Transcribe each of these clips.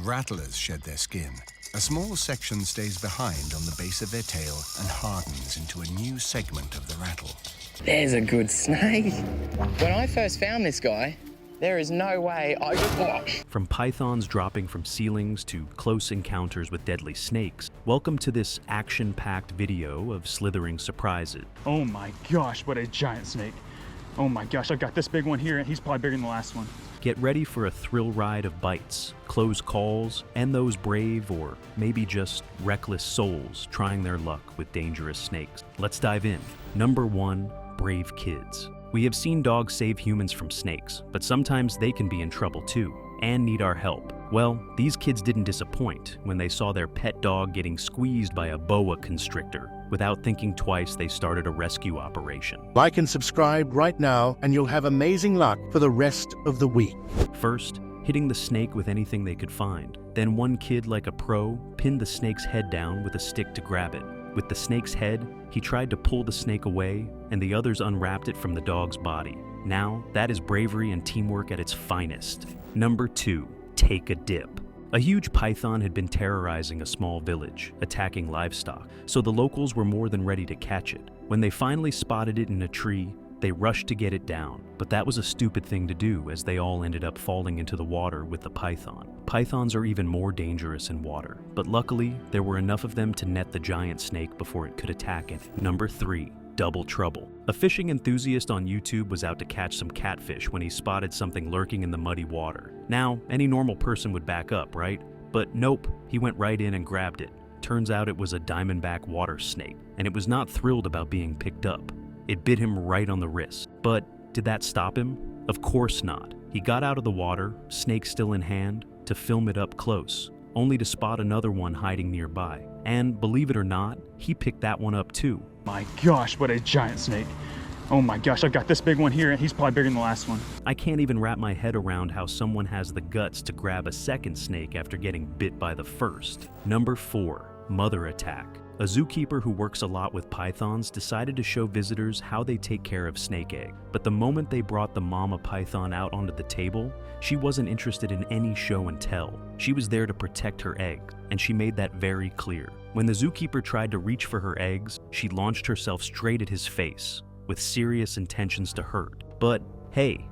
rattlers shed their skin, a small section stays behind on the base of their tail and hardens into a new segment of the rattle. There's a good snake. When I first found this guy, there is no way I could... From pythons dropping from ceilings to close encounters with deadly snakes, welcome to this action-packed video of slithering surprises. Oh my gosh, what a giant snake. Oh my gosh, I've got this big one here, and he's probably bigger than the last one. Get ready for a thrill ride of bites, close calls, and those brave or maybe just reckless souls trying their luck with dangerous snakes. Let's dive in. Number 1, brave kids. We have seen dogs save humans from snakes, but sometimes they can be in trouble too, and need our help. Well, these kids didn't disappoint when they saw their pet dog getting squeezed by a boa constrictor. Without thinking twice, they started a rescue operation. Like and subscribe right now, and you'll have amazing luck for the rest of the week. First, hitting the snake with anything they could find. Then one kid, like a pro, pinned the snake's head down with a stick to grab it. With the snake's head, he tried to pull the snake away, and the others unwrapped it from the dog's body. Now, that is bravery and teamwork at its finest. Number 2, take a dip. A huge python had been terrorizing a small village, attacking livestock, so the locals were more than ready to catch it. When they finally spotted it in a tree, they rushed to get it down, but that was a stupid thing to do as they all ended up falling into the water with the python. Pythons are even more dangerous in water, but luckily there were enough of them to net the giant snake before it could attack it. Number 3, double trouble. A fishing enthusiast on YouTube was out to catch some catfish when he spotted something lurking in the muddy water. Now, any normal person would back up, right? But nope, he went right in and grabbed it. Turns out it was a diamondback water snake, and it was not thrilled about being picked up. It bit him right on the wrist. But did that stop him? Of course not. He got out of the water, snake still in hand, to film it up close, only to spot another one hiding nearby. And believe it or not, he picked that one up too. My gosh, what a giant snake. Oh my gosh, I've got this big one here, and he's probably bigger than the last one. I can't even wrap my head around how someone has the guts to grab a second snake after getting bit by the first. Number 4, mother attack. A zookeeper who works a lot with pythons decided to show visitors how they take care of snake egg. But the moment they brought the mama python out onto the table, she wasn't interested in any show and tell. She was there to protect her eggs, and she made that very clear. When the zookeeper tried to reach for her eggs, she launched herself straight at his face, with serious intentions to hurt. But hey,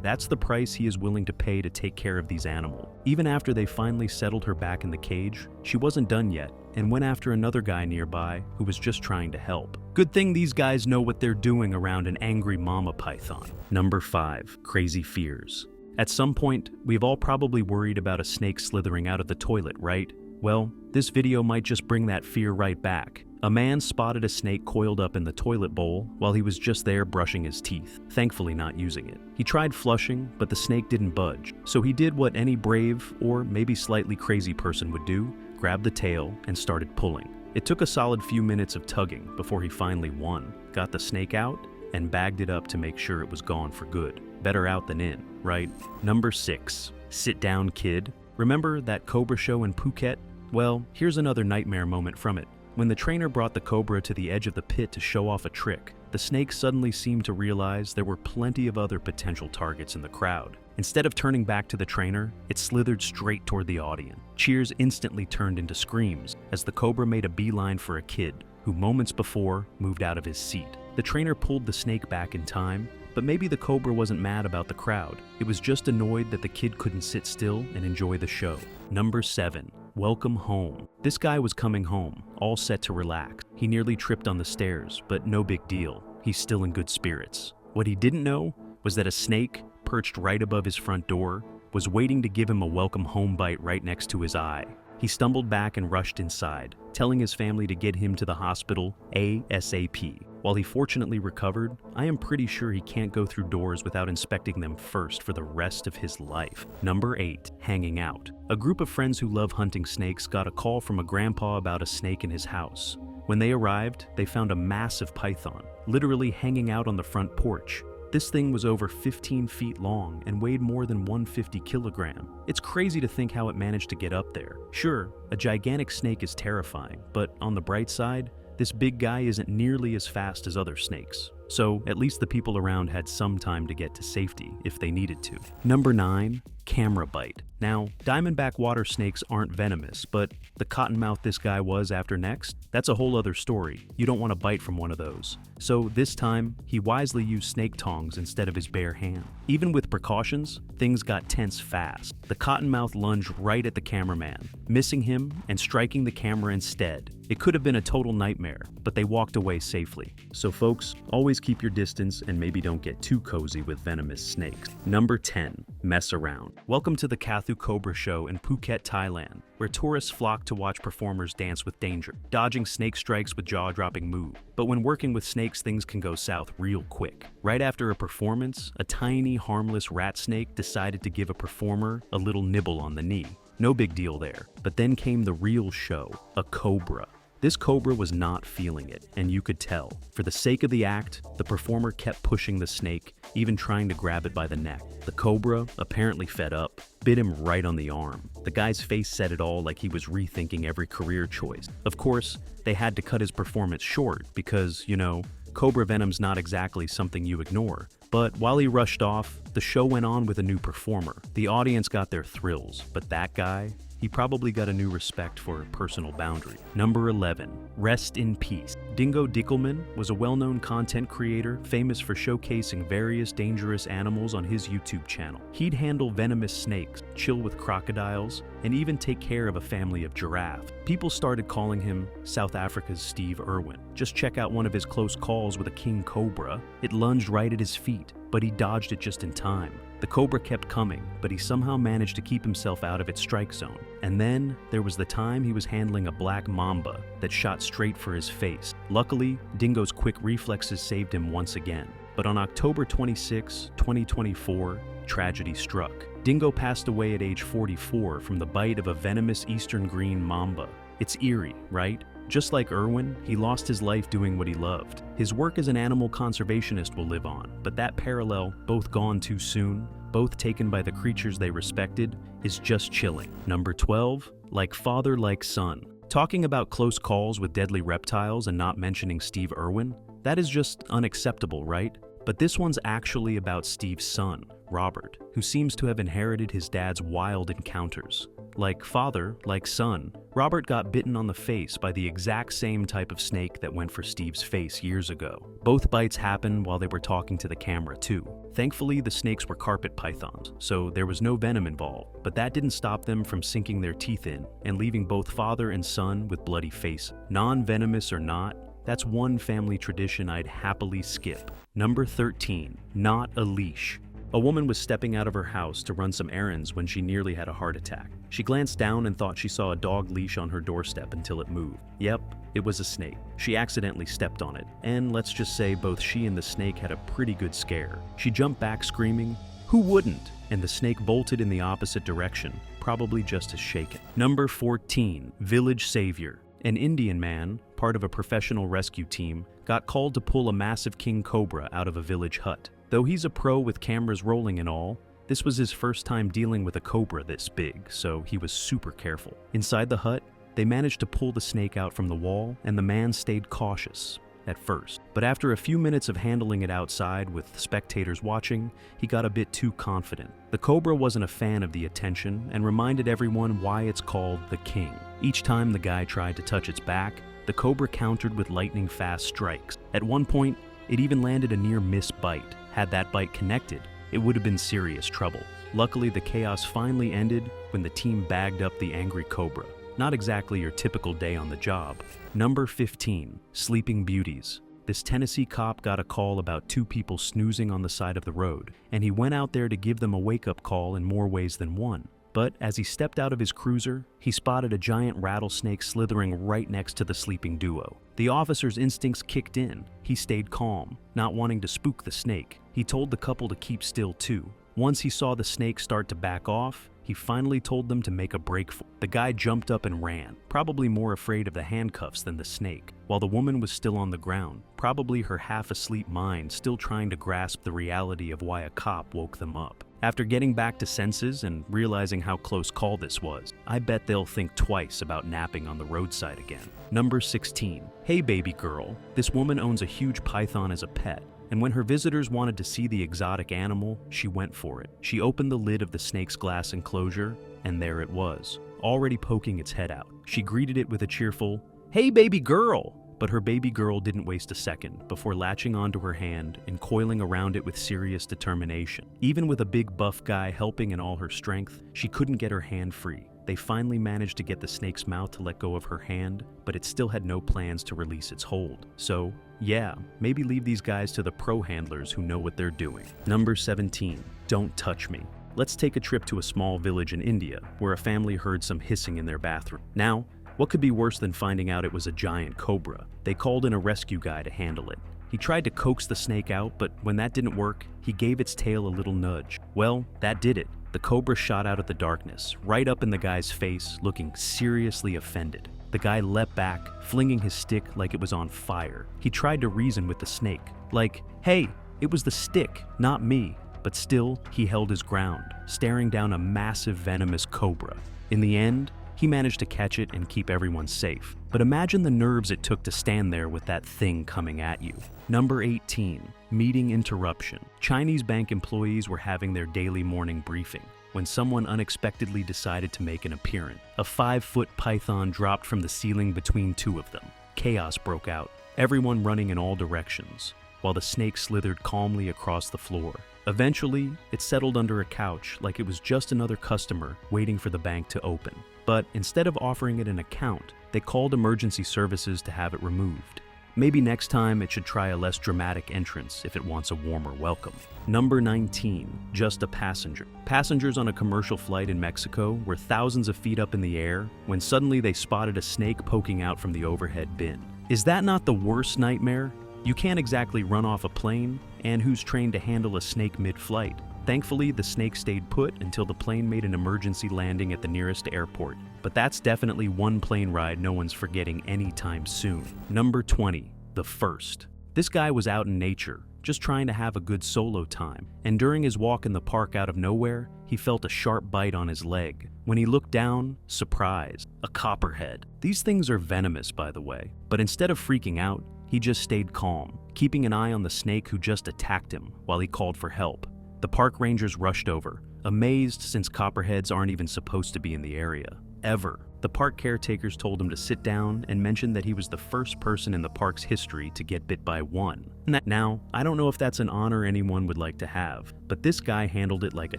that's the price he is willing to pay to take care of these animals. Even after they finally settled her back in the cage, she wasn't done yet and went after another guy nearby who was just trying to help. Good thing these guys know what they're doing around an angry mama python. Number 5, crazy fears. At some point, we've all probably worried about a snake slithering out of the toilet, right? Well, this video might just bring that fear right back. A man spotted a snake coiled up in the toilet bowl while he was just there brushing his teeth, thankfully not using it. He tried flushing, but the snake didn't budge. So he did what any brave, or maybe slightly crazy person would do, grabbed the tail and started pulling. It took a solid few minutes of tugging before he finally won, got the snake out, and bagged it up to make sure it was gone for good. Better out than in, right? Number 6, sit down kid. Remember that cobra show in Phuket? Well, here's another nightmare moment from it. When the trainer brought the cobra to the edge of the pit to show off a trick, the snake suddenly seemed to realize there were plenty of other potential targets in the crowd. Instead of turning back to the trainer, it slithered straight toward the audience. Cheers instantly turned into screams as the cobra made a beeline for a kid who moments before moved out of his seat. The trainer pulled the snake back in time, but maybe the cobra wasn't mad about the crowd. It was just annoyed that the kid couldn't sit still and enjoy the show. Number 7, welcome home. This guy was coming home, all set to relax. He nearly tripped on the stairs, but no big deal. He's still in good spirits. What he didn't know was that a snake, perched right above his front door, was waiting to give him a welcome home bite right next to his eye. He stumbled back and rushed inside, telling his family to get him to the hospital ASAP. While he fortunately recovered, I am pretty sure he can't go through doors without inspecting them first for the rest of his life. Number 8, hanging out. A group of friends who love hunting snakes got a call from a grandpa about a snake in his house. When they arrived, they found a massive python, literally hanging out on the front porch. This thing was over 15 feet long and weighed more than 150 kilograms. It's crazy to think how it managed to get up there. Sure, a gigantic snake is terrifying, but on the bright side, this big guy isn't nearly as fast as other snakes. So at least the people around had some time to get to safety if they needed to. Number 9, camera bite. Now, diamondback water snakes aren't venomous, but the cottonmouth this guy was after next, that's a whole other story. You don't want to bite from one of those. So this time, he wisely used snake tongs instead of his bare hand. Even with precautions, things got tense fast. The cottonmouth lunged right at the cameraman, missing him and striking the camera instead. It could have been a total nightmare, but they walked away safely. So folks, always keep your distance and maybe don't get too cozy with venomous snakes. Number 10. Mess around. Welcome to the Kathu Cobra Show in Phuket, Thailand, where tourists flock to watch performers dance with danger, dodging snake strikes with jaw-dropping moves. But when working with snakes, things can go south real quick. Right after a performance, a tiny, harmless rat snake decided to give a performer a little nibble on the knee. No big deal there. But then came the real show, a cobra. This cobra was not feeling it, and you could tell. For the sake of the act, the performer kept pushing the snake, even trying to grab it by the neck. The cobra, apparently fed up, bit him right on the arm. The guy's face said it all, like he was rethinking every career choice. Of course, they had to cut his performance short because, you know, cobra venom's not exactly something you ignore. But while he rushed off, the show went on with a new performer. The audience got their thrills, but that guy, he probably got a new respect for a personal boundary. Number 11. Rest in peace. Dingo Dickelman was a well-known content creator famous for showcasing various dangerous animals on his YouTube channel. He'd handle venomous snakes, chill with crocodiles, and even take care of a family of giraffes. People started calling him South Africa's Steve Irwin. Just check out one of his close calls with a king cobra. It lunged right at his feet, but he dodged it just in time. The cobra kept coming, but he somehow managed to keep himself out of its strike zone. And then there was the time he was handling a black mamba that shot straight for his face. Luckily, Dingo's quick reflexes saved him once again. But on October 26, 2024, tragedy struck. Dingo passed away at age 44 from the bite of a venomous eastern green mamba. It's eerie, right? Just like Irwin, he lost his life doing what he loved. His work as an animal conservationist will live on, but that parallel, both gone too soon, both taken by the creatures they respected, is just chilling. Number 12. Like father, like son. Talking about close calls with deadly reptiles and not mentioning Steve Irwin, that is just unacceptable, right? But this one's actually about Steve's son, Robert, who seems to have inherited his dad's wild encounters. Like father, like son, Robert got bitten on the face by the exact same type of snake that went for Steve's face years ago. Both bites happened while they were talking to the camera too. Thankfully, the snakes were carpet pythons, so there was no venom involved, but that didn't stop them from sinking their teeth in and leaving both father and son with bloody faces. Non-venomous or not, that's one family tradition I'd happily skip. Number 13. Not a leash. A woman was stepping out of her house to run some errands when she nearly had a heart attack. She glanced down and thought she saw a dog leash on her doorstep until it moved. Yep, it was a snake. She accidentally stepped on it, and let's just say both she and the snake had a pretty good scare. She jumped back screaming, "Who wouldn't?" And the snake bolted in the opposite direction, probably just as shaken. Number 14. Village savior. An Indian man, part of a professional rescue team, got called to pull a massive king cobra out of a village hut. Though he's a pro with cameras rolling and all, this was his first time dealing with a cobra this big, so he was super careful. Inside the hut, they managed to pull the snake out from the wall, and the man stayed cautious at first. But after a few minutes of handling it outside with spectators watching, he got a bit too confident. The cobra wasn't a fan of the attention and reminded everyone why it's called the king. Each time the guy tried to touch its back, the cobra countered with lightning-fast strikes. At one point, it even landed a near-miss bite. Had that bite connected, it would have been serious trouble. Luckily, the chaos finally ended when the team bagged up the angry cobra. Not exactly your typical day on the job. Number 15. Sleeping Beauties. This Tennessee cop got a call about two people snoozing on the side of the road, and he went out there to give them a wake-up call in more ways than one. But as he stepped out of his cruiser, he spotted a giant rattlesnake slithering right next to the sleeping duo. The officer's instincts kicked in. He stayed calm, not wanting to spook the snake. He told the couple to keep still too. Once he saw the snake start to back off, he finally told them to make a break for it. The guy jumped up and ran, probably more afraid of the handcuffs than the snake, while the woman was still on the ground, probably her half-asleep mind still trying to grasp the reality of why a cop woke them up. After getting back to senses and realizing how close call this was, I bet they'll think twice about napping on the roadside again. Number 16. Hey baby girl. This woman owns a huge python as a pet. And when her visitors wanted to see the exotic animal, she went for it. She opened the lid of the snake's glass enclosure, and there it was, already poking its head out. She greeted it with a cheerful, "Hey, baby girl!" But her baby girl didn't waste a second before latching onto her hand and coiling around it with serious determination. Even with a big buff guy helping in all her strength, she couldn't get her hand free. They finally managed to get the snake's mouth to let go of her hand, but it still had no plans to release its hold. So, yeah, maybe leave these guys to the pro handlers who know what they're doing. Number 17, don't touch me. Let's take a trip to a small village in India where a family heard some hissing in their bathroom. Now, what could be worse than finding out it was a giant cobra? They called in a rescue guy to handle it. He tried to coax the snake out, but when that didn't work, he gave its tail a little nudge. Well, that did it. The cobra shot out at the darkness, right up in the guy's face, looking seriously offended. The guy leapt back, flinging his stick like it was on fire. He tried to reason with the snake, like, "Hey, it was the stick, not me." But still, he held his ground, staring down a massive venomous cobra. In the end, he managed to catch it and keep everyone safe. But imagine the nerves it took to stand there with that thing coming at you. Number 18, meeting interruption. Chinese bank employees were having their daily morning briefing when someone unexpectedly decided to make an appearance. A 5-foot python dropped from the ceiling between two of them. Chaos broke out, everyone running in all directions, while the snake slithered calmly across the floor. Eventually, it settled under a couch like it was just another customer waiting for the bank to open. But instead of offering it an account, they called emergency services to have it removed. Maybe next time it should try a less dramatic entrance if it wants a warmer welcome. Number 19, just a passenger. Passengers on a commercial flight in Mexico were thousands of feet up in the air when suddenly they spotted a snake poking out from the overhead bin. Is that not the worst nightmare? You can't exactly run off a plane, and who's trained to handle a snake mid-flight? Thankfully, the snake stayed put until the plane made an emergency landing at the nearest airport. But that's definitely one plane ride no one's forgetting anytime soon. Number 20, the first. This guy was out in nature, just trying to have a good solo time. And during his walk in the park out of nowhere, he felt a sharp bite on his leg. When he looked down, surprise, a copperhead. These things are venomous, by the way. But instead of freaking out, he just stayed calm, keeping an eye on the snake who just attacked him while he called for help. The park rangers rushed over, amazed since copperheads aren't even supposed to be in the area, ever. The park caretakers told him to sit down and mentioned that he was the first person in the park's history to get bit by one. Now, I don't know if that's an honor anyone would like to have, but this guy handled it like a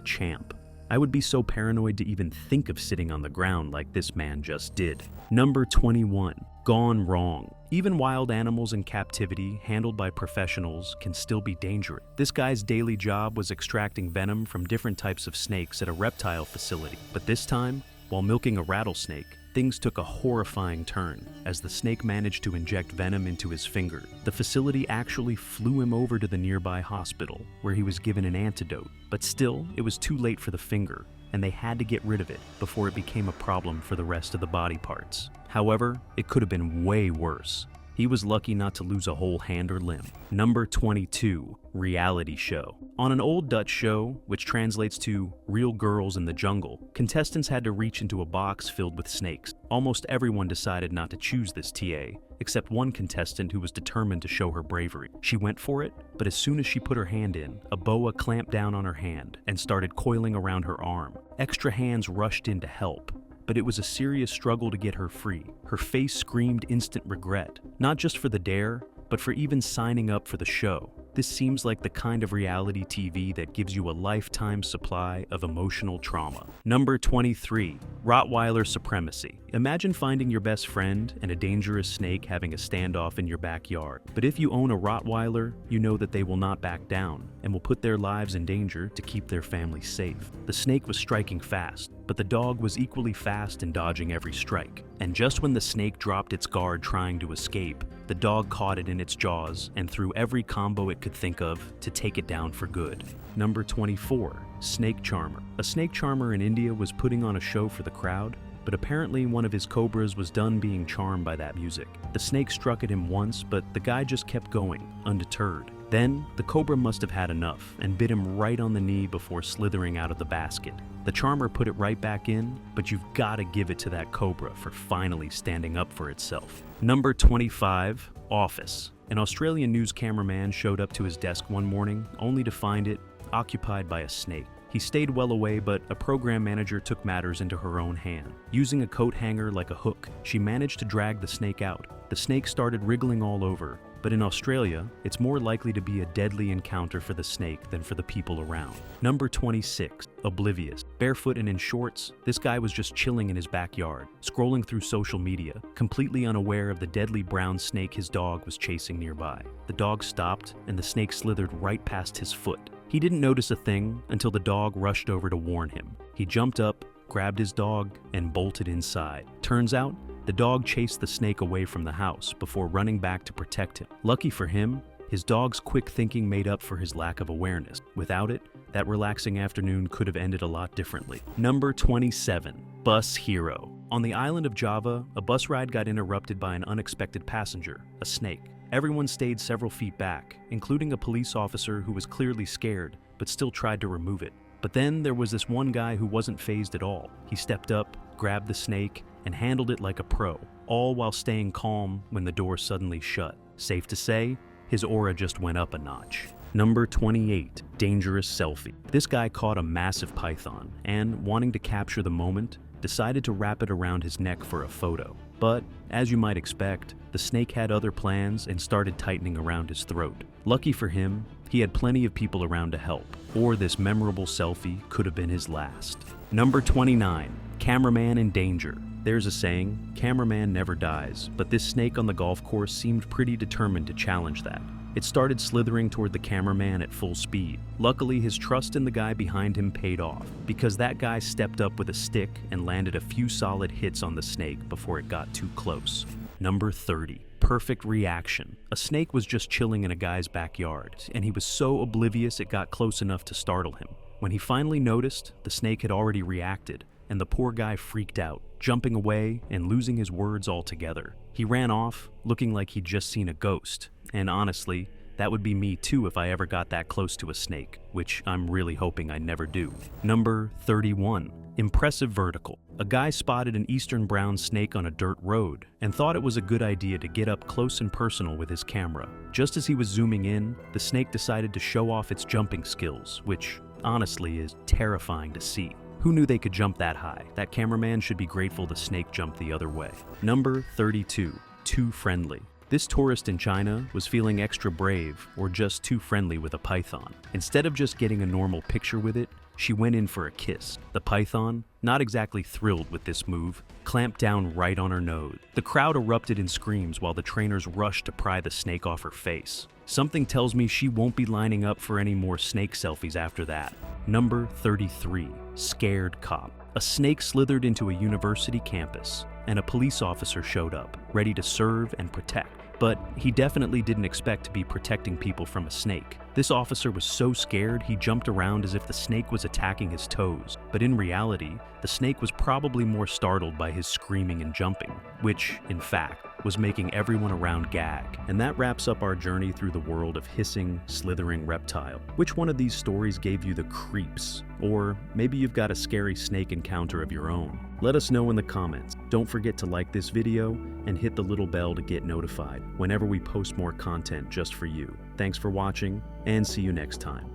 champ. I would be so paranoid to even think of sitting on the ground like this man just did. Number 21, gone wrong. Even wild animals in captivity, handled by professionals, can still be dangerous. This guy's daily job was extracting venom from different types of snakes at a reptile facility. But this time, while milking a rattlesnake, things took a horrifying turn as the snake managed to inject venom into his finger. The facility actually flew him over to the nearby hospital, where he was given an antidote. But still, it was too late for the finger, and they had to get rid of it before it became a problem for the rest of the body parts. However, it could have been way worse. He was lucky not to lose a whole hand or limb. Number 22, reality show. On an old Dutch show, which translates to Real Girls in the Jungle, contestants had to reach into a box filled with snakes. Almost everyone decided not to choose this TA, except one contestant who was determined to show her bravery. She went for it, but as soon as she put her hand in, a boa clamped down on her hand and started coiling around her arm. Extra hands rushed in to help, but it was a serious struggle to get her free. Her face screamed instant regret, not just for the dare, but for even signing up for the show. This seems like the kind of reality TV that gives you a lifetime supply of emotional trauma. Number 23, Rottweiler supremacy. Imagine finding your best friend and a dangerous snake having a standoff in your backyard. But if you own a Rottweiler, you know that they will not back down and will put their lives in danger to keep their family safe. The snake was striking fast, but the dog was equally fast in dodging every strike. And just when the snake dropped its guard trying to escape, the dog caught it in its jaws and threw every combo it could think of to take it down for good. Number 24, snake charmer. A snake charmer in India was putting on a show for the crowd, but apparently one of his cobras was done being charmed by that music. The snake struck at him once, but the guy just kept going, undeterred. Then, the cobra must have had enough and bit him right on the knee before slithering out of the basket. The charmer put it right back in, but you've got to give it to that cobra for finally standing up for itself. Number 25, office. An Australian news cameraman showed up to his desk one morning only to find it occupied by a snake. He stayed well away, but a program manager took matters into her own hand. Using a coat hanger like a hook, she managed to drag the snake out. The snake started wriggling all over, but in Australia, it's more likely to be a deadly encounter for the snake than for the people around. Number 26, oblivious. Barefoot and in shorts, this guy was just chilling in his backyard, scrolling through social media, completely unaware of the deadly brown snake his dog was chasing nearby. The dog stopped, and the snake slithered right past his foot. He didn't notice a thing until the dog rushed over to warn him. He jumped up, grabbed his dog, and bolted inside. Turns out, the dog chased the snake away from the house before running back to protect him. Lucky for him, his dog's quick thinking made up for his lack of awareness. Without it, that relaxing afternoon could have ended a lot differently. Number 27, bus hero. On the island of Java, a bus ride got interrupted by an unexpected passenger, a snake. Everyone stayed several feet back, including a police officer who was clearly scared, but still tried to remove it. But then there was this one guy who wasn't fazed at all. He stepped up, grabbed the snake, and handled it like a pro, all while staying calm when the door suddenly shut. Safe to say, his aura just went up a notch. Number 28, dangerous selfie. This guy caught a massive python and, wanting to capture the moment, decided to wrap it around his neck for a photo. But, as you might expect, the snake had other plans and started tightening around his throat. Lucky for him, he had plenty of people around to help, or this memorable selfie could have been his last. Number 29, cameraman in danger. There's a saying, cameraman never dies, but this snake on the golf course seemed pretty determined to challenge that. It started slithering toward the cameraman at full speed. Luckily, his trust in the guy behind him paid off, because that guy stepped up with a stick and landed a few solid hits on the snake before it got too close. Number 30, perfect reaction. A snake was just chilling in a guy's backyard, and he was so oblivious it got close enough to startle him. When he finally noticed, the snake had already reacted, and the poor guy freaked out, jumping away and losing his words altogether. He ran off, looking like he'd just seen a ghost, and honestly, that would be me too if I ever got that close to a snake, which I'm really hoping I never do. Number 31, impressive vertical. A guy spotted an eastern brown snake on a dirt road and thought it was a good idea to get up close and personal with his camera. Just as he was zooming in, the snake decided to show off its jumping skills, which honestly is terrifying to see. Who knew they could jump that high? That cameraman should be grateful the snake jumped the other way. Number 32, too friendly. This tourist in China was feeling extra brave or just too friendly with a python. Instead of just getting a normal picture with it, she went in for a kiss. The python, not exactly thrilled with this move, clamped down right on her nose. The crowd erupted in screams while the trainers rushed to pry the snake off her face. Something tells me she won't be lining up for any more snake selfies after that. Number 33, scared cop. A snake slithered into a university campus, and a police officer showed up, ready to serve and protect. But he definitely didn't expect to be protecting people from a snake. This officer was so scared he jumped around as if the snake was attacking his toes. But in reality, the snake was probably more startled by his screaming and jumping, which, in fact, was making everyone around gag. And that wraps up our journey through the world of hissing, slithering reptile. Which one of these stories gave you the creeps? Or maybe you've got a scary snake encounter of your own. Let us know in the comments. Don't forget to like this video and hit the little bell to get notified whenever we post more content just for you. Thanks for watching, and see you next time.